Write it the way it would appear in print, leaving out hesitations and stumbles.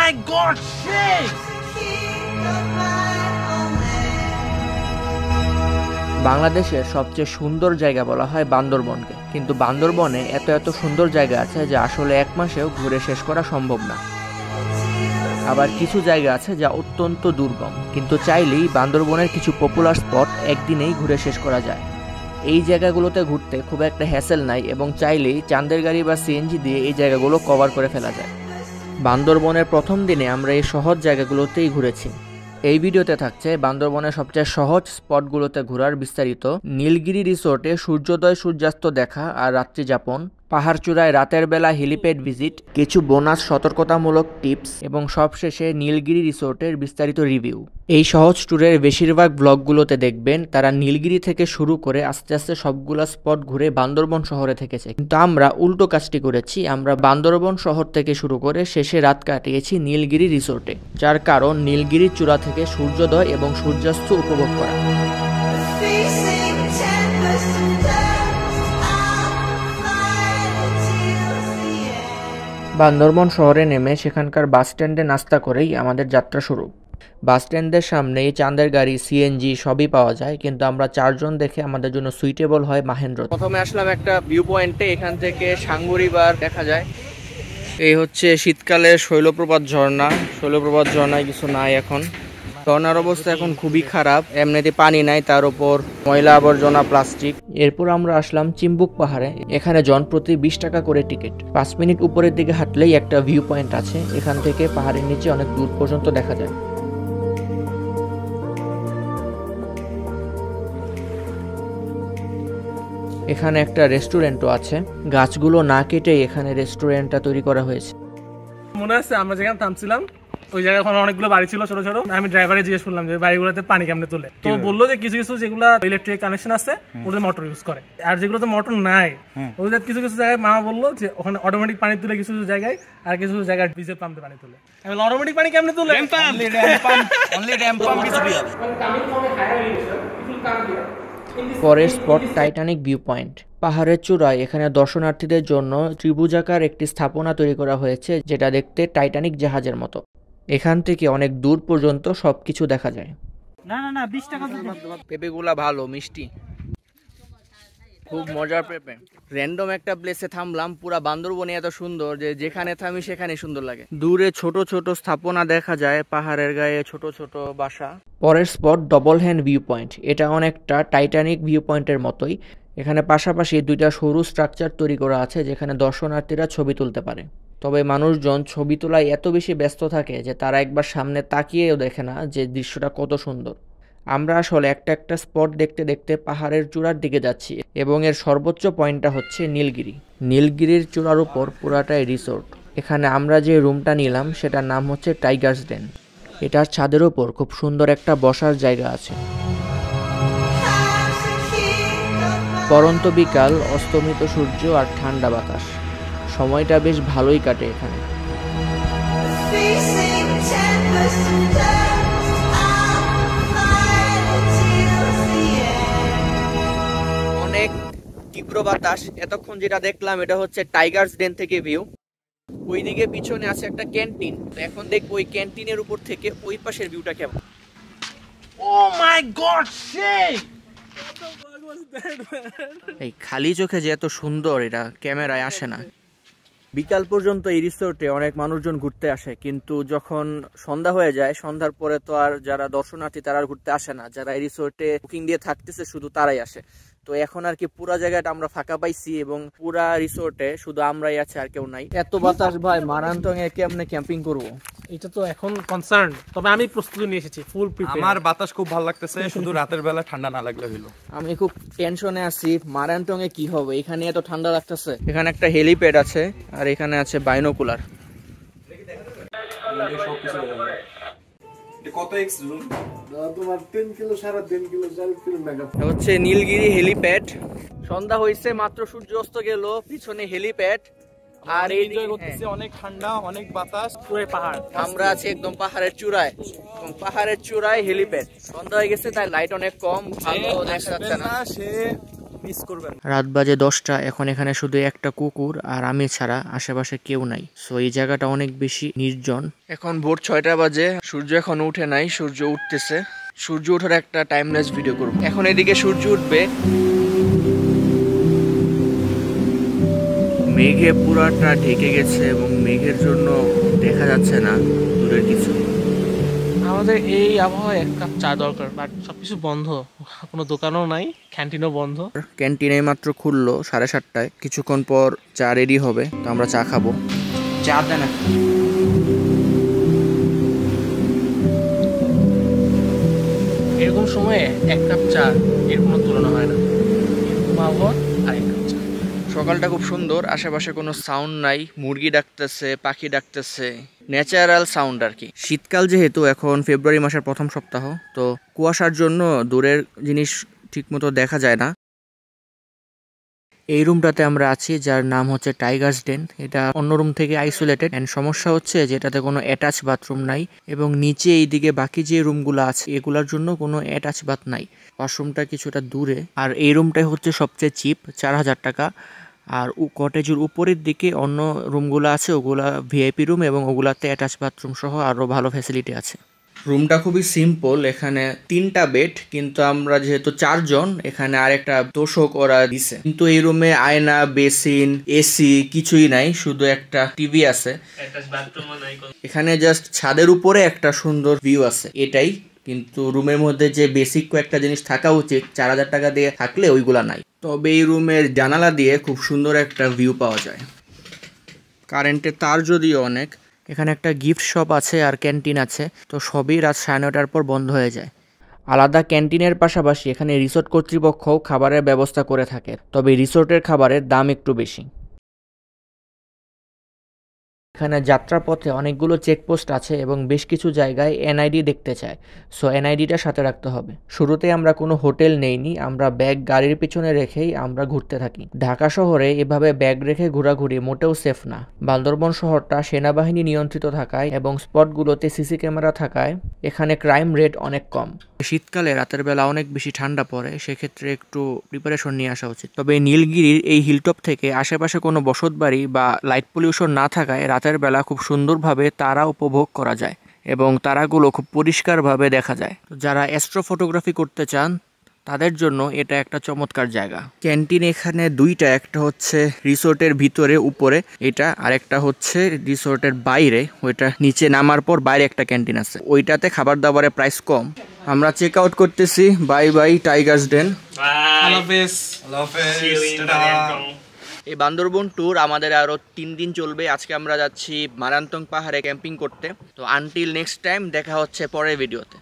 my god, shit! বাংলাদেশের সবচেয়ে সুন্দর জায়গা বলা হয় বান্দরবনকে, কিন্তু বান্দরবনে এত এত সুন্দর জায়গা আছে যা আসলে এক মাসেও ঘুরে শেষ করা সম্ভব না। আবার কিছু জায়গা আছে যা অত্যন্ত দুর্গম, কিন্তু চাইলেই বান্দরবনের কিছু পপুলার স্পট একদিনেই ঘুরে শেষ করা যায়। এই জায়গাগুলোতে ঘুরতে খুব একটা হ্যাসেল নাই এবং চাইলেই চাঁদের গাড়ি বা সিএনজি দিয়ে এই জায়গাগুলো কভার করে ফেলা যায়। বান্দরবনের প্রথম দিনে আমরা এই সহজ জায়গাগুলোতেই ঘুরেছি। এই ভিডিওতে থাকছে বান্দরবনের সবচেয়ে সহজ স্পটগুলোতে ঘোরার বিস্তারিত, নীলগিরি রিসোর্টে সূর্যোদয় সূর্যাস্ত দেখা আর রাত্রি যাপন, পাহাড় চূড়ায় রাতের বেলা হেলিপ্যাড ভিজিট, কিছু বোনাস সতর্কতামূলক টিপস এবং সবশেষে নীলগিরি রিসোর্টের বিস্তারিত রিভিউ। এই সহজ ট্যুরের বেশিরভাগ ব্লগগুলোতে দেখবেন তারা নীলগিরি থেকে শুরু করে আস্তে আস্তে সবগুলা স্পট ঘুরে বান্দরবন শহরে থেকেছে, কিন্তু আমরা উল্টো কাজটি করেছি। আমরা বান্দরবন শহর থেকে শুরু করে শেষে রাত কাটিয়েছি নীলগিরি রিসোর্টে, যার কারণ নীলগিরির চূড়া থেকে সূর্যোদয় এবং সূর্যাস্ত উপভোগ করা। বান্দরবন শহরে নেমে সেখানকার বাস স্ট্যান্ডে নাস্তা করেই আমাদের যাত্রা শুরু। বাস স্ট্যান্ডের সামনেই চাঁদের গাড়ি, সিএনজি সবই পাওয়া যায়, কিন্তু আমরা চারজন দেখে আমাদের জন্য সুইটেবল হয় মাহেন্দ্র। প্রথমে আসলাম একটা ভিউ পয়েন্টে, এখান থেকে সাঙ্গু রিভার দেখা যায়। এই হচ্ছে শীতকালের শৈলপ্রপাত ঝর্ণা। শৈলপ্রপাত ঝর্ণায় কিছু নাই এখন, ঝর্ণার অবস্থা এখন খুবই খারাপ, এমনিতে পানি নাই, তার উপর ময়লা আবর্জনা, প্লাস্টিক। এরপর আমরা আসলাম চিম্বুক পাহাড়ে। এখানে জন প্রতি 20 টাকা করে টিকিট। 5 মিনিট উপরের দিকে হাঁটলেই একটা ভিউ পয়েন্ট আছে, এখান থেকে পাহাড়ের নিচে অনেক দূর পর্যন্ত দেখা যায়। এখানে একটা রেস্টুরেন্টও আছে, গাছগুলো না কেটেই এখানে রেস্টুরেন্টটা তৈরি করা হয়েছে। মনে আছে আমরা যেখানে থামছিলাম ওই জায়গায় ওখানে অনেকগুলো বাড়ি ছিল ছোট ছোট। আমি ড্রাইভারে জিজ্ঞেস করলাম যে বাড়িগুলোতে পানি কেমনে তোলে, তো বললো যে কিছু কিছু যেগুলো ইলেকট্রিক কানেকশন আছে ওদের মোটর ইউজ করে, আর যেগুলোতে মোটর নাই ওদের কিছু কিছু জায়গায় মামা বললো যে ওখানে অটোমেটিক পানি তুলে কিছু কিছু জায়গায়, আর কিছু কিছু জায়গায় ডিজেল পাম্পে পানি তুলে। আমি অটোমেটিক পানি কেমনে তুলে? পরের স্পট টাইটানিক ভিউ পয়েন্ট। পাহাড়ের চূড়ায় এখানে দর্শনার্থীদের জন্য ত্রিভুজাকার একটি স্থাপনা তৈরি করা হয়েছে, যেটা দেখতে টাইটানিক জাহাজের মতো। এখান থেকে অনেক দূর পর্যন্ত সবকিছু দেখা যায়। না না না 20 টাকা। পেঁপেগুলা ভালো মিষ্টি, খুব মজার পেঁপে। র্যান্ডম একটা প্লেসে থামলাম, পুরা বান্দরবনে এত সুন্দর যে যেখানে থামি সেখানে সুন্দর লাগে। দূরে ছোট ছোট স্থাপনা দেখা যায়, পাহাড়ের গায়ে ছোট ছোট বাসা। পরের spot double hand view point. এটা অনেকটা টাইটানিক ভিউ পয়েন্টের মতোই। এখানে পাশাপাশি দুইটা সরু স্ট্রাকচার তৈরি করা আছে যেখানে দর্শনার্থীরা ছবি তুলতে পারে। তবে মানুষজন ছবি তোলায় এত বেশি ব্যস্ত থাকে যে তারা একবার সামনে তাকিয়েও দেখে না যে দৃশ্যটা কত সুন্দর। আমরা আসলে একটা একটা স্পট দেখতে দেখতে পাহাড়ের চূড়ার দিকে যাচ্ছি এবং এর সর্বোচ্চ পয়েন্টটা হচ্ছে নীলগিরি। নীলগিরির চূড়ার উপর পুরাটাই রিসোর্ট। এখানে আমরা যে রুমটা নিলাম সেটার নাম হচ্ছে টাইগার্স ডেন। এটার ছাদের উপর খুব সুন্দর একটা বসার জায়গা আছে। পরন্ত বিকাল, অস্তমিত সূর্য আর ঠান্ডা বাতাস, সময়টা বেশ ভালোই কাটে এখানে। অনেক তীব্র বাতাস। এতক্ষণ যেটা দেখলাম এটা হচ্ছে টাইগার্স ডেন থেকে ভিউ। ওইদিকে পিছনে আছে একটা ক্যান্টিন, এখন দেখবো ওই ক্যান্টিনের উপর থেকে ওই পাশের ভিউটা কেমন। Oh my god, shit! এই খালি চোখে যে এত সুন্দর এটা ক্যামেরায় আসে না। বিকাল পর্যন্ত এই রিসোর্টে অনেক মানুষজন ঘুরতে আসে, কিন্তু যখন সন্ধ্যা হয়ে যায়, সন্ধ্যার পরে তো আর যারা দর্শনার্থী তারা আর ঘুরতে আসে না। যারা এই রিসোর্টে বুকিং দিয়ে থাকতেছে শুধু তারাই আসে। তো এখন আর কি পুরা জায়গাটা আমরা ফাঁকা পাইছি এবং পুরা রিসোর্টে শুধু আমরাই আছি, আর কেউ নাই। এত বাতাস ভাই, মারান্তং এ কেমনে ক্যাম্পিং করবো? এটা তো এখন কনসার্ন, তবে আমি প্রস্তুতি নিয়ে এসেছি, ফুল প্রিপেয়ার। আমার বাতাস খুব ভালো লাগতেছে, শুধু রাতের বেলা ঠান্ডা না লাগলে হলো। আমি খুব টেনশনে আছি, মারান্তং এ কি হবে, এখানে এত ঠান্ডা লাগতেছে। এখানে একটা হেলিপ্যাড আছে আর এখানে আছে বাইনোকুলার। কত এক্স জুম? তোমার 3 কিলো 3.5 কিলো 4 কিলো মেগা হচ্ছে নীলগিরি হেলিপ্যাড। সন্ধ্যা হয়েছে, মাত্র সূর্য অস্ত গেল, পিছনে হেলিপ্যাড আর এনজয় করতেছি। অনেক ঠান্ডা, অনেক বাতাস, পুরো পাহাড়। আমরা আছি একদম পাহাড়ের চূড়ায় এবং পাহাড়ের চূড়ায় হেলিপ্যাড। সন্ধ্যা হয়ে গেছে তাই লাইট অনেক কম, ভালো দেখা যাচ্ছে না। সে মিস করবেন। রাত বাজে 10টা, এখন এখানে শুধু একটা কুকুর আর আমি ছাড়া, আশেপাশে কেউ নাই। সো এই জায়গাটা অনেক বেশি নির্জন। এখন ভোর 6টা বাজে, সূর্য এখন উঠে নাই, সূর্য উঠতেছে। সূর্য ওঠার একটা টাইমলেস ভিডিও করব। এখন এদিকে সূর্য উঠবে, মেঘে পুরাটা ঢেকে গেছে এবং মেঘের জন্য দেখা যাচ্ছে না দূরের কিছু। আমাদের এই আবহাওয়ায় এক কাপ চা দরকার, বাট সবকিছু বন্ধ, কোনো দোকানও নাই, ক্যান্টিনও বন্ধ। ক্যান্টিনে মাত্র খুললো 7:30টায়, কিছুক্ষণ পর চা রেডি হবে, তো আমরা চা খাবো। চা দেন না। এরকম সময়ে এক কাপ চা এর কোনো তুলনা হয় না। এরকম আবহাওয়া আর এক কাপ চা। সকালটা খুব সুন্দর, আশেপাশে কোনো সাউন্ড নাই, মুরগি ডাকতেছে, পাখি ডাকতেছে, ন্যাচারাল সাউন্ড আর কি। শীতকাল যেহেতু, এখন ফেব্রুয়ারি মাসের প্রথম সপ্তাহ, তো কুয়াশার জন্য দূরের জিনিস ঠিকমতো দেখা যায় না। এই রুমটাতে আমরা আছি, যার নাম হচ্ছে টাইগার্স ডেন। এটা অন্য রুম থেকে আইসোলেটেড, এন্ড সমস্যা হচ্ছে যেটাতে কোনো অ্যাটাচ বাথরুম নাই, এবং নিচে এইদিকে বাকি যে রুমগুলো আছে এগুলোর জন্য কোনো অ্যাটাচ বাথ নাই। ওয়াশরুমটা কিছুটা দূরে, আর এই রুমটাই হচ্ছে সবচেয়ে চিপ, 4000 টাকা। আর কটেজের উপরের দিকে অন্য রুমগুলো আছে, ওগুলা ভিআইপি রুম, এবং ওগুলাতে অ্যাটাচ বাথরুম সহ আরও ভালো ফ্যাসিলিটি আছে। রুমটা খুবই সিম্পল, এখানে 3টা বেড, কিন্তু আমরা যেহেতু 4 জন, এখানে আরেকটা তোষক ওরা দিছে। কিন্তু এই রুমে আয়না, বেসিন, এসি কিছুই নাই, শুধু একটা টিভি আছে। এখানে জাস্ট ছাদের উপরে একটা সুন্দর ভিউ আছে, এটাই। কিন্তু রুমের মধ্যে যে বেসিক কয়েকটা জিনিস থাকা উচিত 4000 টাকা দিয়ে থাকলে ওইগুলা নাই। তবে এই রুমের জানালা দিয়ে খুব সুন্দর একটা ভিউ পাওয়া যায়। কারেন্টের তার যদিও অনেক। এখানে একটা গিফট শপ আছে আর ক্যান্টিন আছে, তো সবই রাত 9:30টার পর বন্ধ হয়ে যায়। আলাদা ক্যান্টিনের পাশাপাশি এখানে রিসোর্ট কর্তৃপক্ষও খাবারের ব্যবস্থা করে থাকে, তবে রিসোর্টের খাবারের দাম একটু বেশি। এখানে যাত্রাপথে অনেকগুলো চেকপোস্ট আছে এবং বেশ কিছু জায়গায় এনআইডি দেখতে চায়, সো এনআইডিটা সাথে রাখতে হবে। শুরুতে আমরা কোনো হোটেল নেইনি, আমরা ব্যাগ গাড়ির পিছনে রেখেই আমরা ঘুরতে থাকি। ঢাকা শহরে এভাবে ব্যাগ রেখে ঘোরাঘুরি মোটেও সেফ না। বান্দরবন শহরটা সেনাবাহিনী নিয়ন্ত্রিত থাকায় এবং স্পটগুলোতে সিসি ক্যামেরা থাকায় এখানে ক্রাইম রেট অনেক কম। শীতকালে রাতের বেলা অনেক বেশি ঠান্ডা পড়ে, সেক্ষেত্রে একটু প্রিপারেশন নিয়ে আসা উচিত। তবে নীলগিরির এই হিলটপ থেকে আশেপাশে কোনো বসতবাড়ি বা লাইট পলিউশন না থাকায় রাতের বেলা খুব সুন্দরভাবে তারা উপভোগ করা যায় এবং তারাগুলো খুব পরিষ্কারভাবে দেখা যায়। যারা অ্যাস্ট্রো ফটোগ্রাফি করতে চান তাদের জন্য এটা একটা চমৎকার জায়গা। ক্যান্টিন এখানে 2টা, একটা হচ্ছে রিসোর্টের ভিতরে উপরে এটা, আর একটা হচ্ছে রিসোর্টের বাইরে, ওইটা নিচে নামার পর বাইরে একটা ক্যান্টিন আছে, ওইটাতে খাবার দাবারের প্রাইস কম। আমরা চেক আউট করতেছি। বাই বাই টাইগার্স ডেন। এই বান্দরবন ট্যুর আমাদের আরো 3 দিন চলবে। আজকে আমরা যাচ্ছি মারান্তং পাহাড়ে ক্যাম্পিং করতে। তো আনটিল নেক্সট টাইম, দেখা হচ্ছে পরের ভিডিওতে।